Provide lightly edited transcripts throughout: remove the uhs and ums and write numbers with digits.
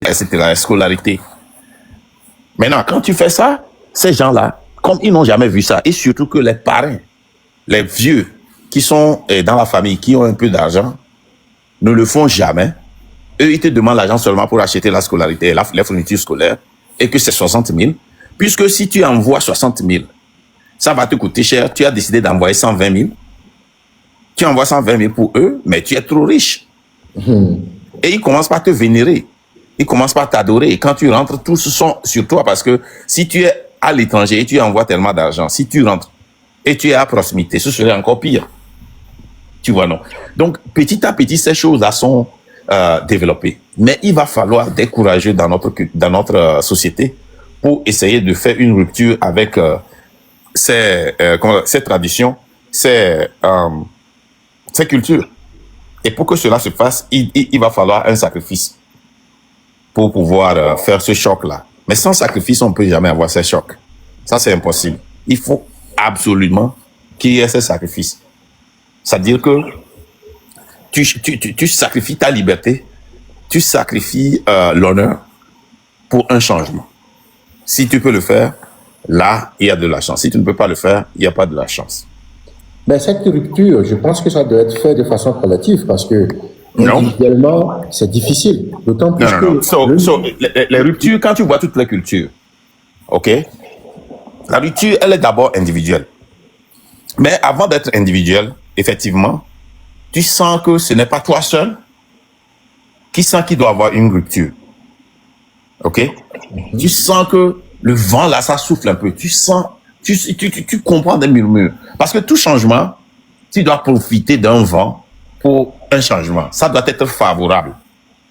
etc., la scolarité. Maintenant, quand tu fais ça, ces gens-là, comme ils n'ont jamais vu ça, et surtout que les parents, les vieux qui sont dans la famille, qui ont un peu d'argent, ne le font jamais. Eux, ils te demandent l'argent seulement pour acheter la scolarité, les fournitures scolaires, et que c'est 60 000. Puisque si tu envoies 60 000, ça va te coûter cher. Tu as décidé d'envoyer 120 000. Tu envoies 120 000 pour eux, mais tu es trop riche. Et ils commencent par te vénérer. Ils commencent par t'adorer. Et quand tu rentres, tous sont sur toi parce que si tu es à l'étranger et tu envoies tellement d'argent, si tu rentres et tu es à proximité, ce serait encore pire. Tu vois, non? Donc, petit à petit, ces choses-là sont développées. Mais il va falloir des courageux dans notre société pour essayer de faire une rupture avec ces traditions, ces cultures. Et pour que cela se fasse, il va falloir un sacrifice pour pouvoir faire ce choc-là. Mais sans sacrifice, on ne peut jamais avoir ces chocs. Ça, c'est impossible. Il faut absolument qu'il y ait ces sacrifices. C'est-à-dire que tu sacrifies ta liberté, tu sacrifies l'honneur pour un changement. Si tu peux le faire, là, il y a de la chance. Si tu ne peux pas le faire, il n'y a pas de la chance. Mais cette rupture, je pense que ça doit être fait de façon collective parce que individuellement, c'est difficile. D'autant plus que... Les ruptures, quand tu vois toutes les cultures, ok, la rupture, elle est d'abord individuelle. Mais avant d'être individuelle, effectivement, tu sens que ce n'est pas toi seul qui sent qu'il doit avoir une rupture. Ok? Tu sens que le vent, là, ça souffle un peu. Tu sens, tu comprends des murmures. Parce que tout changement, tu dois profiter d'un vent pour un changement. Ça doit être favorable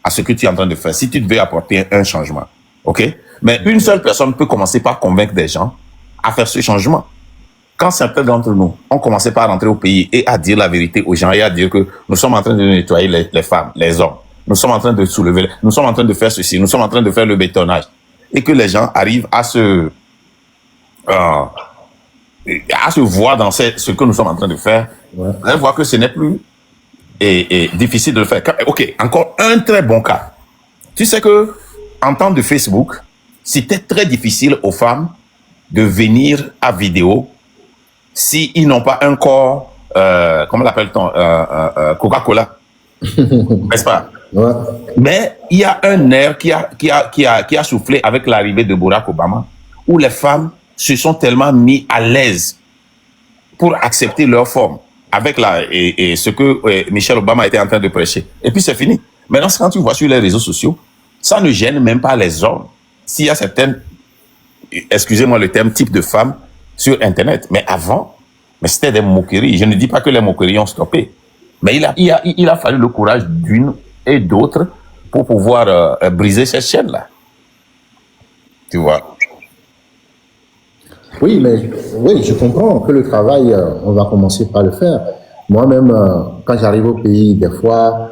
à ce que tu es en train de faire, si tu veux apporter un changement. OK? Mais une seule personne peut commencer par convaincre des gens à faire ce changement. Quand certains d'entre nous ont commencé par rentrer au pays et à dire la vérité aux gens et à dire que nous sommes en train de nettoyer les femmes, les hommes, nous sommes en train de soulever, nous sommes en train de faire ceci, nous sommes en train de faire le bétonnage, et que les gens arrivent à se voir dans ce que nous sommes en train de faire, vous allez voir que ce n'est plus difficile de le faire. Ok, encore un très bon cas. Tu sais que en temps de Facebook, c'était très difficile aux femmes de venir à vidéo si ils n'ont pas un corps, comment l'appelle-t-on, Coca-Cola, n'est-ce pas? Ouais. Mais il y a un air qui a soufflé avec l'arrivée de Barack Obama, où les femmes se sont tellement mis à l'aise pour accepter leur forme avec ce que Michelle Obama était en train de prêcher. Et puis c'est fini. Maintenant, quand tu vois sur les réseaux sociaux, ça ne gêne même pas les hommes. S'il y a certaines, excusez-moi le terme, type de femmes sur Internet. Mais avant, c'était des moqueries. Je ne dis pas que les moqueries ont stoppé. Mais il a fallu le courage d'une et d'autres pour pouvoir briser cette chaîne-là. Tu vois? Oui, je comprends que le travail, on va commencer par le faire. Moi-même, quand j'arrive au pays, des fois,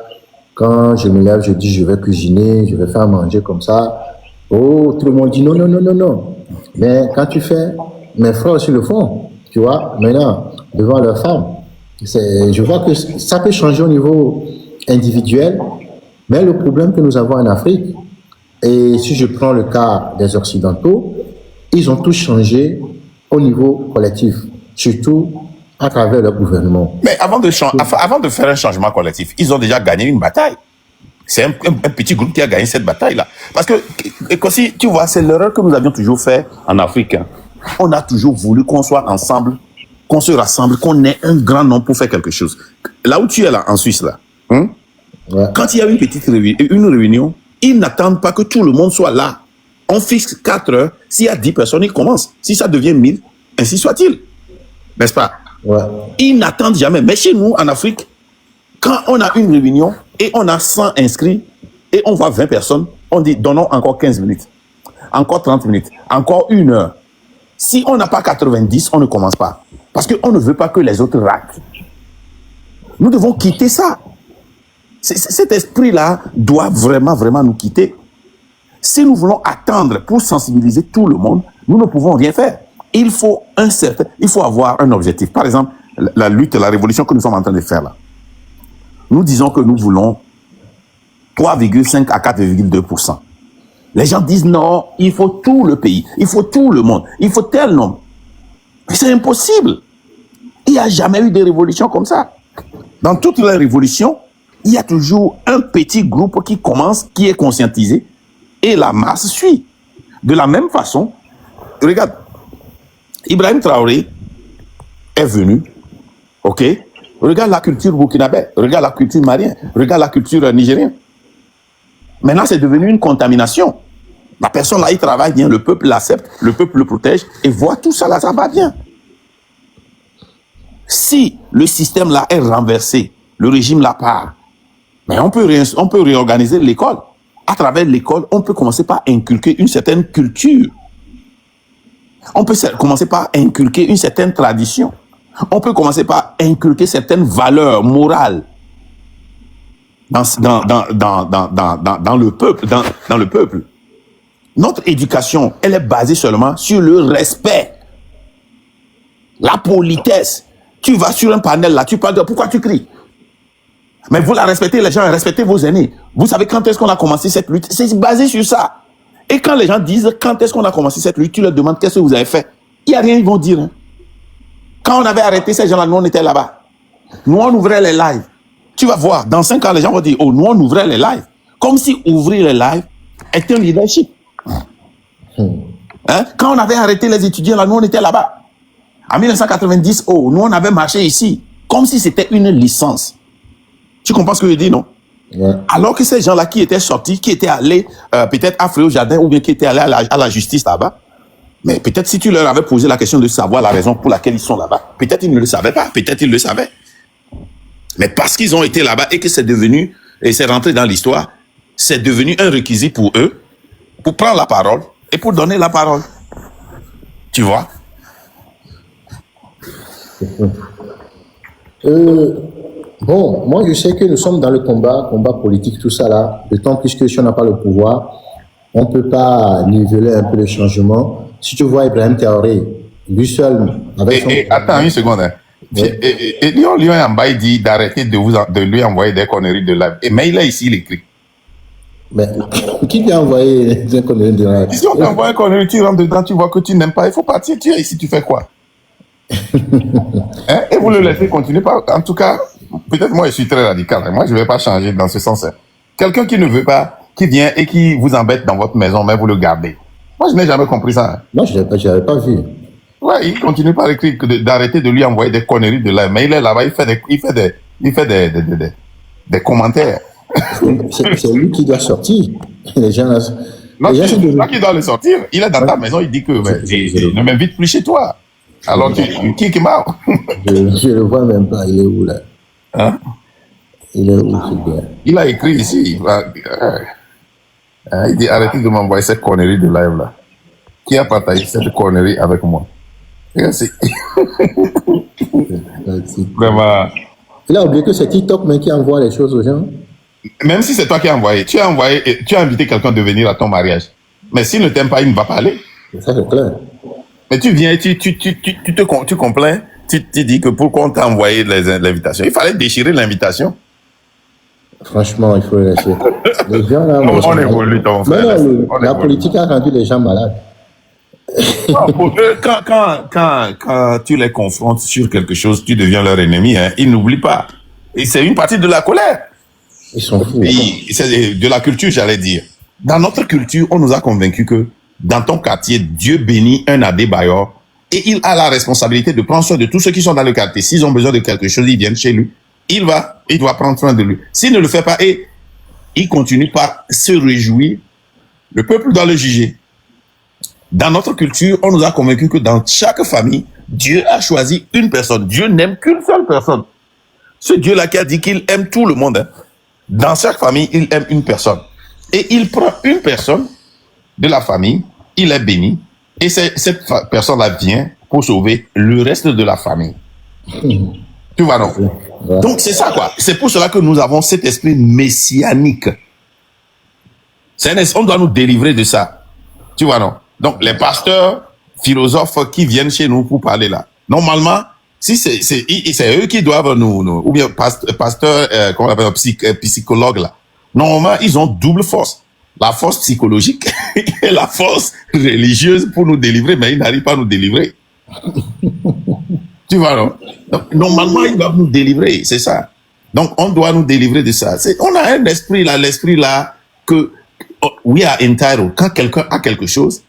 quand je me lève, je dis je vais cuisiner, je vais faire manger comme ça. Oh, tout le monde dit non, non, non, non, non. Mais quand tu fais, mes frères aussi le font, tu vois, maintenant, devant leurs femmes. Je vois que ça peut changer au niveau individuel, mais le problème que nous avons en Afrique, et si je prends le cas des Occidentaux, ils ont tous changé au niveau collectif, surtout à travers leur gouvernement. Mais avant de faire un changement collectif, ils ont déjà gagné une bataille. C'est un petit groupe qui a gagné cette bataille-là. Parce que, si tu vois, c'est l'erreur que nous avions toujours fait en Afrique. On a toujours voulu qu'on soit ensemble, qu'on se rassemble, qu'on ait un grand nombre pour faire quelque chose. Là où tu es là, en Suisse, là, quand il y a une réunion, ils n'attendent pas que tout le monde soit là. On fixe 4 heures. S'il y a 10 personnes, ils commencent. Si ça devient 1000, ainsi soit-il. N'est-ce pas? Ils n'attendent jamais. Mais chez nous, en Afrique, quand on a une réunion et on a 100 inscrits et on voit 20 personnes, on dit donnons encore 15 minutes, encore 30 minutes, encore 1 heure. Si on n'a pas 90, on ne commence pas. Parce qu'on ne veut pas que les autres ratent. Nous devons quitter ça. Cet esprit-là doit vraiment, vraiment nous quitter. Si nous voulons attendre pour sensibiliser tout le monde, nous ne pouvons rien faire. Il faut avoir un objectif. Par exemple, la lutte, la révolution que nous sommes en train de faire là. Nous disons que nous voulons 3,5 à 4,2%. Les gens disent non, il faut tout le pays, il faut tout le monde, il faut tel nombre. Mais c'est impossible. Il n'y a jamais eu de révolution comme ça. Dans toutes les révolutions, il y a toujours un petit groupe qui commence, qui est conscientisé, et la masse suit. De la même façon, regarde, Ibrahim Traoré est venu, ok? Regarde la culture burkinabé, regarde la culture malienne, regarde la culture nigérienne. Maintenant, c'est devenu une contamination. La personne là, il travaille bien, le peuple l'accepte, le peuple le protège, et voit tout ça là, ça va bien. Si le système là est renversé, le régime là part, mais on peut réorganiser l'école. À travers l'école, on peut commencer par inculquer une certaine culture. On peut commencer par inculquer une certaine tradition. On peut commencer par inculquer certaines valeurs morales dans le peuple, dans le peuple. Notre éducation, elle est basée seulement sur le respect, la politesse. Tu vas sur un panel là, tu parles de pourquoi tu cries. Mais vous la respectez, les gens, respectez vos aînés. Vous savez quand est-ce qu'on a commencé cette lutte? C'est basé sur ça. Et quand les gens disent quand est-ce qu'on a commencé cette lutte, tu leur demandes qu'est-ce que vous avez fait. Il n'y a rien, ils vont dire. Hein. Quand on avait arrêté ces gens-là, nous on était là-bas. Nous on ouvrait les lives. Tu vas voir, dans 5 ans, les gens vont dire, oh, nous on ouvrait les lives. Comme si ouvrir les lives était un leadership. Hein? Quand on avait arrêté les étudiants, là, nous on était là-bas. En 1990, oh, nous on avait marché ici. Comme si c'était une licence. Tu comprends ce que je dis, non? Ouais. Alors que ces gens-là qui étaient sortis, qui étaient allés peut-être à Fréau-Jardin ou bien qui étaient allés à la justice là-bas, mais peut-être si tu leur avais posé la question de savoir la raison pour laquelle ils sont là-bas, peut-être ils ne le savaient pas, peut-être ils le savaient. Mais parce qu'ils ont été là-bas et que c'est devenu, et c'est rentré dans l'histoire, c'est devenu un réquisit pour eux, pour prendre la parole et pour donner la parole. Tu vois? Bon, moi je sais que nous sommes dans le combat politique, tout ça là. D'autant plus que si on n'a pas le pouvoir, on ne peut pas niveler un peu le changement. Si tu vois Ibrahim Traoré, lui seul, avec son... Attends une seconde. Hein. Ouais. Et Lyon Yambaye dit d'arrêter de lui envoyer des conneries de live. Mais il a ici l'écrit. Mais qui lui a envoyé des conneries de live? Si on t'envoie un connerie, tu rentres dedans, tu vois que tu n'aimes pas, il faut partir. Tu es ici, tu fais quoi? Hein? Et vous le laissez continuer. En tout cas, peut-être moi je suis très radical. Hein. Moi je ne vais pas changer dans ce sens. Hein. Quelqu'un qui ne veut pas, qui vient et qui vous embête dans votre maison, mais vous le gardez. Moi je n'ai jamais compris ça. Hein. Moi je n'avais pas vu. Ouais, il continue par écrire d'arrêter de lui envoyer des conneries de là. Mais il est là-bas, il fait des commentaires. C'est lui qui doit sortir. Les gens là... Non, c'est toi qui dois le sortir. Il est dans ta maison, il dit que ne m'invite plus chez toi. Alors tu kick him out. Je le vois même pas, il est où là? Hein? Il est où ce gars? Il a écrit ici. Il dit arrêtez de m'envoyer cette connerie de live là. Qui a partagé cette connerie avec moi? Merci. Vraiment. Il a oublié que c'est TikTok mais qui envoie les choses aux gens. Même si c'est toi qui as envoyé, tu as invité quelqu'un de venir à ton mariage. Mais s'il ne t'aime pas, il ne va pas aller. Ça c'est clair. Mais tu viens, tu complains, tu dis que pourquoi on t'a envoyé l'invitation. Il fallait déchirer l'invitation. Franchement, il faut laisser. Les gens là... On évolue, ton frère. La politique a rendu les gens malades. Non, pour eux, quand tu les confrontes sur quelque chose, tu deviens leur ennemi. Hein. Ils n'oublient pas. Et c'est une partie de la colère. Ils sont fous. C'est de la culture, j'allais dire. Dans notre culture, on nous a convaincus que dans ton quartier, Dieu bénit un Adébayor et il a la responsabilité de prendre soin de tous ceux qui sont dans le quartier. S'ils ont besoin de quelque chose, ils viennent chez lui. Il doit prendre soin de lui. S'il ne le fait pas et il continue par se réjouir, le peuple doit le juger. Dans notre culture, on nous a convaincus que dans chaque famille, Dieu a choisi une personne. Dieu n'aime qu'une seule personne. Ce Dieu-là qui a dit qu'il aime tout le monde. Hein. Dans chaque famille, il aime une personne. Et il prend une personne de la famille, il est béni, et cette personne-là vient pour sauver le reste de la famille. Tu vois, non? Ouais. Donc, c'est ça, quoi. C'est pour cela que nous avons cet esprit messianique. On doit nous délivrer de ça. Tu vois, non? Donc, les pasteurs, philosophes qui viennent chez nous pour parler là, normalement, si c'est eux qui doivent ou bien pasteurs, comment on appelle, psychologues là, normalement, ils ont double force. la force psychologique et la force religieuse pour nous délivrer, mais ils n'arrivent pas à nous délivrer. Tu vois, non? Donc, normalement, ils doivent nous délivrer, c'est ça. Donc, on doit nous délivrer de ça. On a un esprit là, l'esprit là, que we are entitled. Quand quelqu'un a quelque chose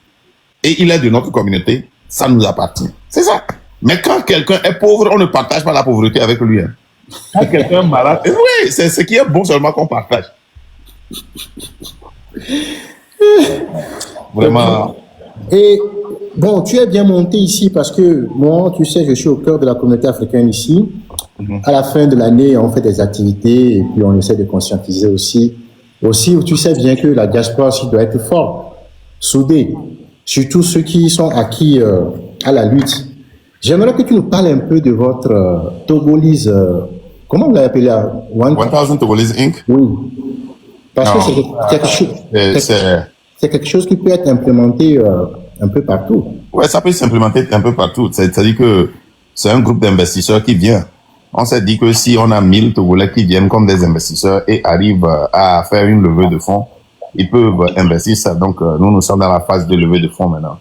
et il est de notre communauté, ça nous appartient. C'est ça. Mais quand quelqu'un est pauvre, on ne partage pas la pauvreté avec lui. Hein. Quand quelqu'un est malade, oui, c'est ce qui est bon seulement qu'on partage. Vraiment. Et bon, tu es bien monté ici parce que moi, tu sais, je suis au cœur de la communauté africaine ici. À la fin de l'année, on fait des activités et puis on essaie de conscientiser aussi. Aussi, tu sais bien que la diaspora aussi doit être forte, soudée, surtout ceux qui sont acquis à la lutte. J'aimerais que tu nous parles un peu de votre Togolese, comment vous l'avez appelé là? 1000 Togolese Inc. Oui. Parce que c'est quelque chose qui peut être implémenté un peu partout. Ouais, ça peut s'implémenter un peu partout. C'est-à-dire que c'est un groupe d'investisseurs qui vient. On s'est dit que si on a 1000 Togolais qui viennent comme des investisseurs et arrivent à faire une levée de fonds, ils peuvent investir ça. Donc, nous sommes dans la phase de levée de fonds maintenant.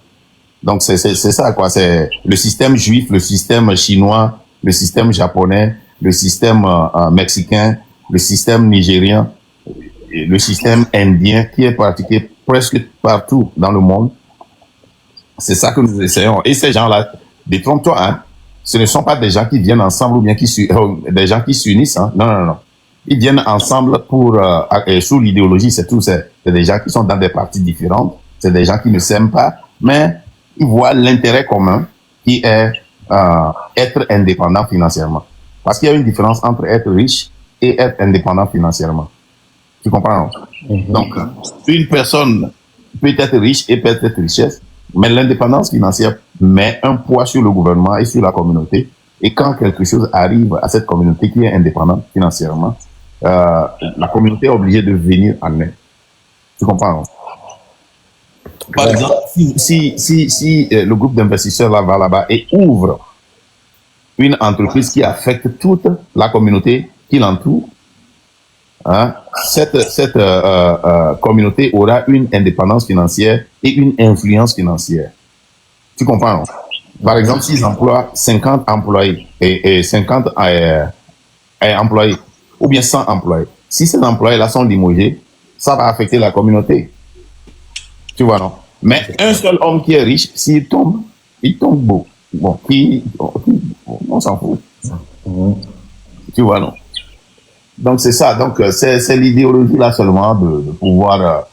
Donc, c'est ça, quoi. C'est le système juif, le système chinois, le système japonais, le système mexicain, le système nigérien, et le système indien qui est pratiqué presque partout dans le monde. C'est ça que nous essayons. Et ces gens-là, détrompe-toi, hein. Ce ne sont pas des gens qui viennent ensemble ou bien des gens qui s'unissent, hein. Non, non, non. Ils viennent ensemble pour, sous l'idéologie, c'est tout. C'est des gens qui sont dans des partis différentes. C'est des gens qui ne s'aiment pas, mais ils voient l'intérêt commun qui est être indépendant financièrement. Parce qu'il y a une différence entre être riche et être indépendant financièrement. Tu comprends? Donc, une personne peut être riche et peut être richesse, mais l'indépendance financière met un poids sur le gouvernement et sur la communauté. Et quand quelque chose arrive à cette communauté qui est indépendante financièrement, la communauté est obligée de venir en aide. Tu comprends? Par exemple, si le groupe d'investisseurs là va là-bas et ouvre une entreprise qui affecte toute la communauté qui l'entoure, hein, cette communauté aura une indépendance financière et une influence financière. Tu comprends? Par exemple, s'ils emploient 50 employés et 50 employés, ou bien 100 employés, si ces employés-là sont limogés, ça va affecter la communauté. Tu vois, non? Mais un seul homme qui est riche, s'il tombe, il tombe beau. Bon, on s'en fout. Tu vois, non? Donc, c'est ça. Donc, c'est l'idéologie là seulement de pouvoir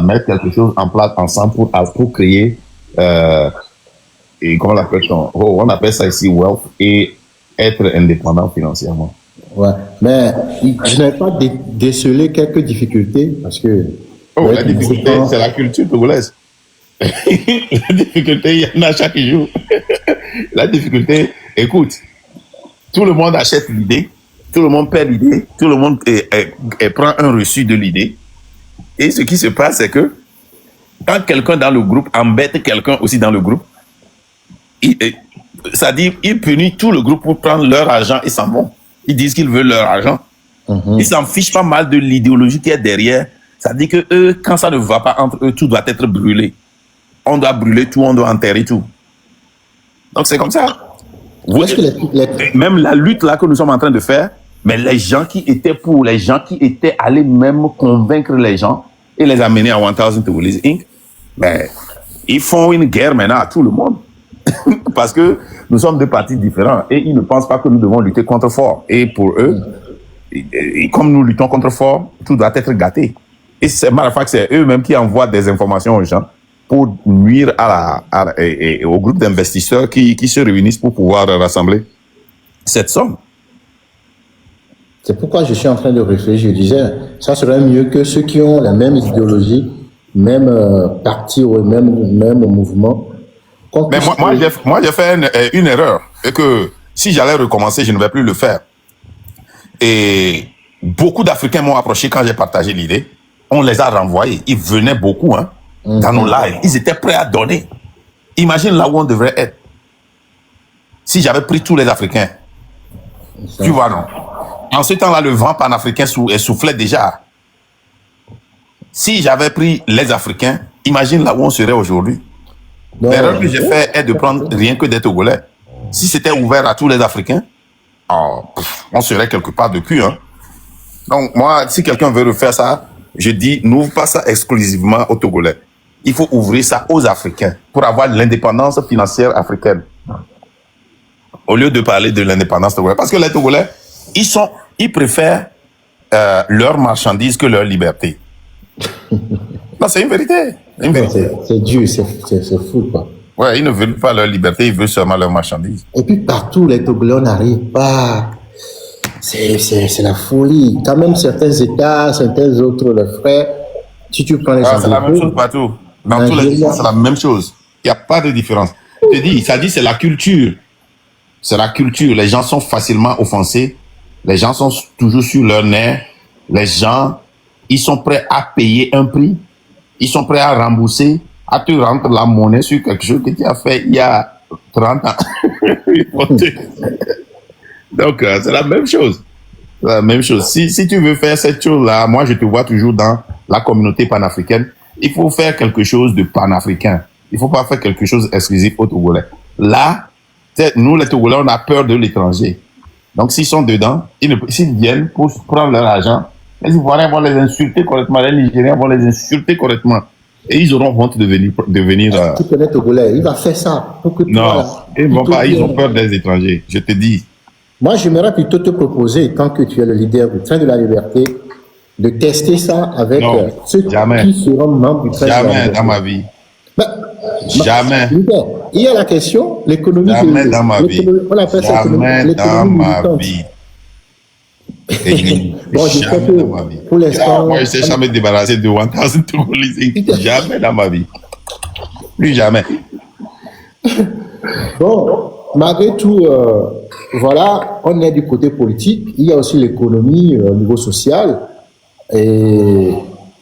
mettre quelque chose en place ensemble pour créer, et comment on appelle ça ici wealth et être indépendant financièrement. Ouais, mais je n'ai pas décelé quelques difficultés parce que. Oh, la difficulté, c'est la culture togolaise. La difficulté, il y en a chaque jour. La difficulté, écoute, tout le monde achète l'idée, tout le monde perd l'idée, tout le monde prend un reçu de l'idée. Et ce qui se passe, c'est que quand quelqu'un dans le groupe embête quelqu'un aussi dans le groupe, ça dit, ils punissent tout le groupe pour prendre leur argent et s'en vont. Ils disent qu'ils veulent leur argent. Ils s'en fichent pas mal de l'idéologie qui est derrière. Ça dit que eux, quand ça ne va pas entre eux, tout doit être brûlé. On doit brûler tout, on doit enterrer tout. Donc c'est comme ça. Même la lutte là que nous sommes en train de faire, mais les gens qui étaient pour, les gens qui étaient allés même convaincre les gens et les amener à 1000 Togolese Inc., mais ils font une guerre maintenant à tout le monde. Parce que nous sommes deux partis différents et ils ne pensent pas que nous devons lutter contre fort. Et pour eux, et comme nous luttons contre fort, tout doit être gâté. Et c'est eux-mêmes qui envoient des informations aux gens pour nuire au groupe d'investisseurs qui se réunissent pour pouvoir rassembler cette somme. C'est pourquoi je suis en train de réfléchir. Je disais, ça serait mieux que ceux qui ont la même idéologie, même parti ou même mouvement. Mais moi, j'ai fait une erreur. Et que si j'allais recommencer, je ne vais plus le faire. Et beaucoup d'Africains m'ont approché quand j'ai partagé l'idée. On les a renvoyés. Ils venaient beaucoup, hein, dans nos lives. Ils étaient prêts à donner. Imagine là où on devrait être. Si j'avais pris tous les Africains. Tu vois, non? En ce temps-là, le vent panafricain soufflait déjà. Si j'avais pris les Africains, imagine là où on serait aujourd'hui. Non, L'erreur que j'ai fait est de prendre rien que des Togolais. Si c'était ouvert à tous les Africains, on serait quelque part depuis. Hein. Donc moi, si quelqu'un veut refaire ça, je dis, n'ouvre pas ça exclusivement aux Togolais. Il faut ouvrir ça aux Africains pour avoir l'indépendance financière africaine. Au lieu de parler de l'indépendance togolaise. Parce que les Togolais, ils préfèrent leur marchandise que leur liberté. Non, c'est une vérité. C'est une vérité. c'est dur, c'est fou, quoi. Ouais, ils ne veulent pas leur liberté, ils veulent seulement leur marchandise. Et puis partout, les Togolais, on n'arrive pas. C'est la folie. Quand même, certains États, certains autres, les frères, si tu prends les C'est la même chose partout. Dans tous les États, c'est la même chose. Il n'y a pas de différence. Je te dis, ça dit, c'est la culture. C'est la culture. Les gens sont facilement offensés. Les gens sont toujours sur leur nerf. Les gens, ils sont prêts à payer un prix. Ils sont prêts à rembourser, à te rendre la monnaie sur quelque chose que tu as fait il y a 30 ans. Donc, c'est la même chose. C'est la même chose. Si tu veux faire cette chose-là, moi, je te vois toujours dans la communauté panafricaine. Il faut faire quelque chose de panafricain. Il ne faut pas faire quelque chose exclusif aux Togolais. Là, nous, les Togolais, on a peur de l'étranger. Donc, s'ils sont dedans, s'ils viennent pour prendre leur argent, les Ivoiriens vont les insulter correctement, les Nigériens vont les insulter correctement. Et ils auront honte de venir Tu connais Togolais, il va faire ça. Pour que non, ils ne vont pas, ils ont peur des étrangers, je te dis. Moi, j'aimerais plutôt te proposer, tant que tu es le leader du Train de la Liberté, de tester ça avec ceux qui seront membres du Train de la Liberté. Jamais dans ma vie. Jamais. Il y a la question, l'économie. Jamais dans ma vie. On appelle ça jamais dans ma vie. Bon, je sais que pour l'instant. Moi, je ne sais jamais débarrasser de 1000 Togolais. Jamais dans ma vie. Plus jamais. Bon, malgré tout, voilà, on est du côté politique. Il y a aussi l'économie au niveau social. Et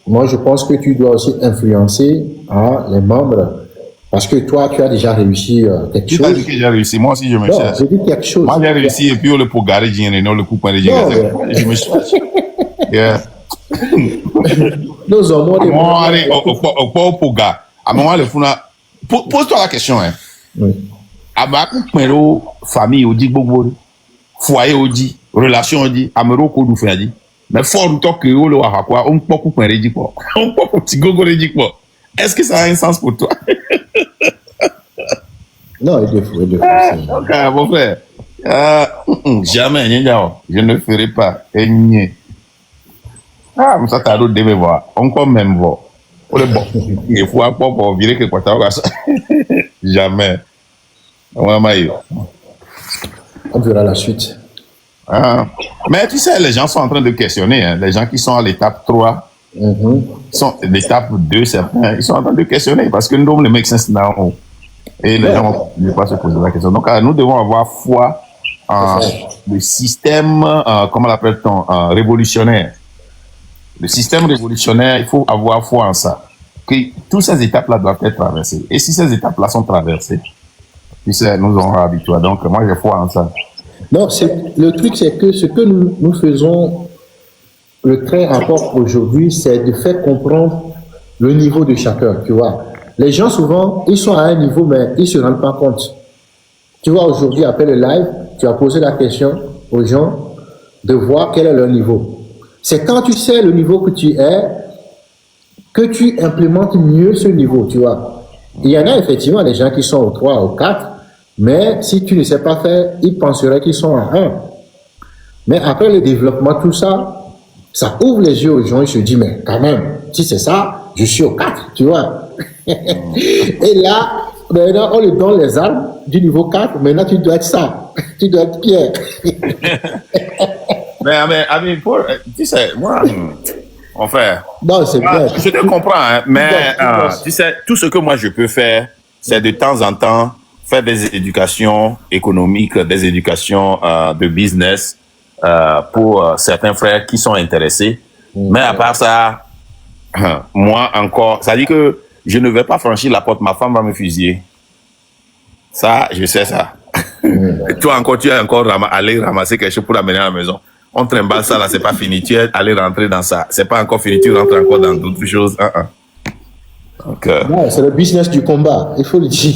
moi, je pense que tu dois aussi influencer les membres. Parce que toi, tu as déjà réussi quelque chose. Tu as dit que j'ai réussi. Moi aussi, je me cherche. J'ai dit quelque chose. Moi, j'ai réussi et puis on le pour garer, le coup pour je me cherche. Yeah. Nos hommes, moi, allez, au poga. À un moment, le fou, pose-toi la question, hein. Oui. Avec famille, on dit beaucoup. Foyer, on dit. Relation, on dit. Amero, qu'on nous fait, dit. Mais fort, on toque, on le a quoi. On peut couper un rédit, quoi. On peut couper un petit gogo rédit, quoi. Est-ce que ça a un sens pour toi? Non, il faut. Ok, mon frère. Jamais, je ne ferai pas. Ah, mais ça, t'as d'autres de me voir. Encore même voir. Bon, il faut encore pour virer quelque chose. Jamais. On verra la suite. Mais tu sais, les gens sont en train de questionner. Hein. Les gens qui sont à l'étape 3, sont à l'étape 2, certains, ils sont en train de questionner parce que nous, les mecs, c'est là-haut. Et les gens ne vont pas se poser la question. Donc, nous devons avoir foi en le système, comment l'appelle-t-on, révolutionnaire. Le système révolutionnaire, il faut avoir foi en ça. Que toutes ces étapes-là doivent être traversées. Et si ces étapes-là sont traversées, tu sais, nous aurons habitué. Donc, moi, j'ai foi en ça. Non, le truc, c'est que ce que nous faisons, le Train apporte aujourd'hui, c'est de faire comprendre le niveau de chacun, tu vois. Les gens, souvent, ils sont à un niveau, mais ils ne se rendent pas compte. Tu vois, aujourd'hui, après le live, tu as posé la question aux gens de voir quel est leur niveau. C'est quand tu sais le niveau que tu es, que tu implémentes mieux ce niveau, tu vois. Il y en a effectivement des gens qui sont au 3, au 4, mais si tu ne sais pas faire, ils penseraient qu'ils sont à 1. Mais après le développement, tout ça, ça ouvre les yeux aux gens, ils se disent, mais quand même, si c'est ça, je suis au 4, tu vois. Et là, maintenant, on lui donne les armes du niveau 4, maintenant tu dois être ça, tu dois être Pierre. mais tu sais, moi, mon frère, non, c'est bien. Je te comprends, hein, mais tu sais, tout ce que moi je peux faire, c'est de temps en temps faire des éducations économiques, des éducations de business pour certains frères qui sont intéressés. Mais à part ça, moi encore, ça dit que je ne vais pas franchir la porte, ma femme va me fusiller. Ça, je sais ça. Toi encore, tu es encore allé ramasser quelque chose pour l'amener à la maison. on trimballe ça là, c'est pas fini. Tu es allé rentrer dans ça. C'est pas encore fini, tu rentres encore dans d'autres choses. Donc, Ouais, c'est le business du combat, il faut le dire.